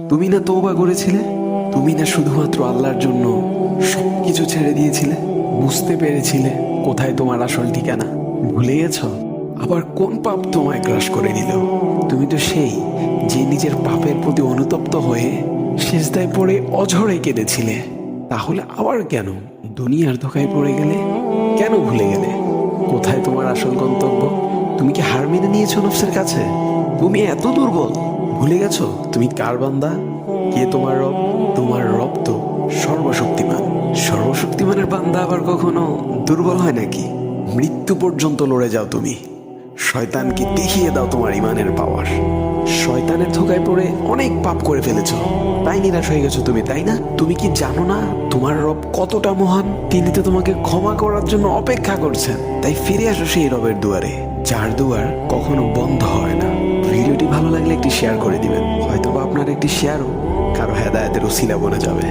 তুমি না তওবা করেছিলে? তুমি না শুধুমাত্র আল্লাহর জন্য সবকিছু ছেড়ে দিয়েছিলে? বুঝতে পেরেছিলে কোথায় তোমার আসল ঠিকানা? ভুলে গেছো? আবার কোন পাপ তোমায় গ্রাস করে নিল? তুমি তো সেই যে নিজের পাপের প্রতি অনুতপ্ত হয়ে সিজদায় পড়ে অঝরে কেঁদেছিলে। তাহলে আবার কেন দুনিয়ার ধোঁকায় পড়ে গেলে? কেন ভুলে গেলে কোথায় তোমার আসল গন্তব্য? তুমি কি হার মেনে নিয়েছো নফসের কাছে? তুমি এত দুর্বল, ভুলে গেছো তুমি কার বান্দা? কে তোমার রব? তোমার রব তো সর্বশক্তিমান। সর্বশক্তিমানের বান্দা আবার কখনো দুর্বল হয় নাকি? মৃত্যু পর্যন্ত লড়ে যাও তুমি। শয়তানকে দেখিয়ে দাও তোমার ইমানের পাওয়ার। শয়তানের ধোকায় পড়ে অনেক পাপ করে ফেলেছো, তাই নিরাশ হয়ে গেছো তুমি, তাই না? তুমি কি জানো না তোমার রব কতটা মহান? তিনি তো তোমাকে ক্ষমা করার জন্য অপেক্ষা করছেন। তাই ফিরে আসো সেই রবের দুয়ারে, যার দুয়ার কখনো বন্ধ হয় না। ভিডিওটি ভালো লাগলে একটি শেয়ার করে দিবেন, হয়তো আপনার একটি শেয়ারও কারো হেদায়েতের উসিলা বনে যাবে।